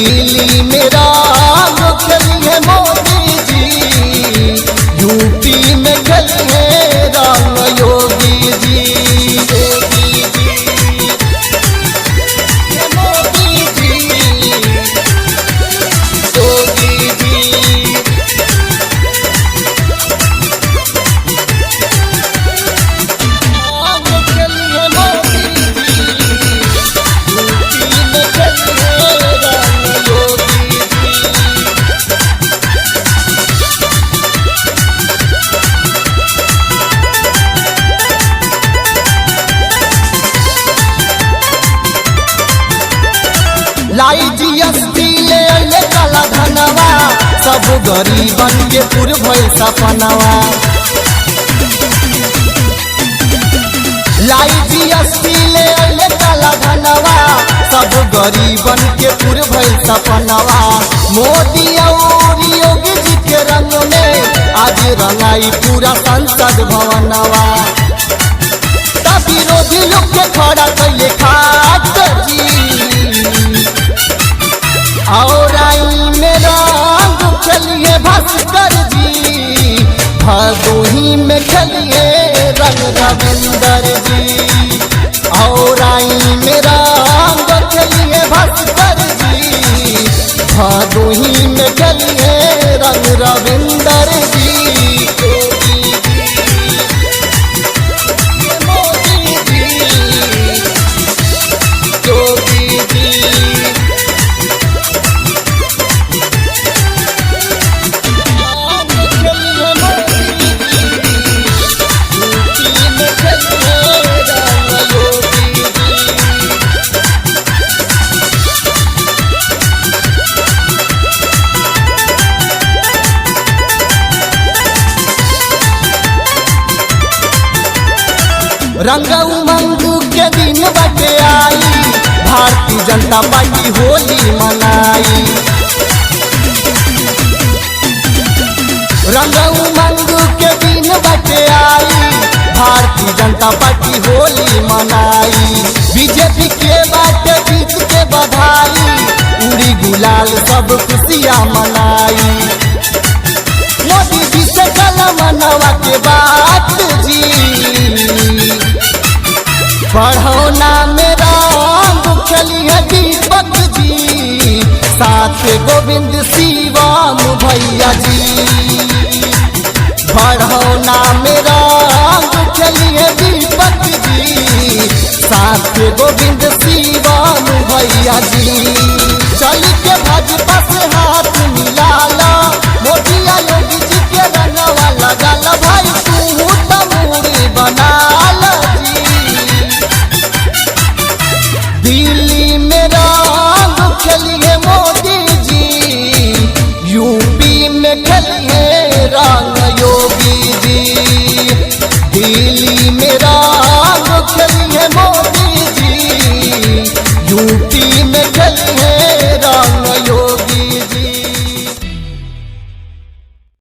दिल्ली में रंग खेलिए मोदी जी, यूपी में खेलिए रंग योगी जी। मोदी जी, योगी जी, रंग खेलिए मोदी जी, यूपी में खेलिए रंग योगी जी। लाई जीएसटी ले अइले काला धनवा, सब गरीबन के पूर भइल सपनवा। लाई जीएसटी ले अइले काला धनवा, सब गरीबन के पूर भइल सपनवा। मोदी और योगी जी के रंग में आज रंगाई पूरा संसद भवनवा। तब विरोधी लोग के खड़ा कैले खाट जी, और आई में रंग खेलिए भास्कर जी, भदोही में खेलिए रंग रविंदर जी। और आई में रंग खेलिए भास्कर जी, भदोही में खेलिए रंग रविंदर जी। मोदी जी, योगी जी, रंग उमंग के दिन बटे आई, भारतीय जनता पार्टी होली मनाई। रंग उमंग के दिन बटे आई, भारतीय जनता पार्टी होली मनाई। बीजेपी के बाटे जीत के बधाई, उड़ी गुलाल सब खुशियाँ मनाई। मोदी जी से गला मनवा के बात जी, बढ़ौना में रंग खेलिए दीपक जी, साथ गोविंद शिवम भैया जी। बढ़ौना में रंग खेलिए दीपक जी, साथ गोविंद शिवम भैया जी। चल के भाजपा से हाथ मिलाला, मोदी योगी जी के रंगवा लगाला, भाई तू तमूरी बनाला जी। दिल्ली में रंग खेलिए मोदी जी, यूपी में खेलिए रंग योगी जी। दिल्ली में रंग खेलिए मोदी जी, यूपी में खेलिए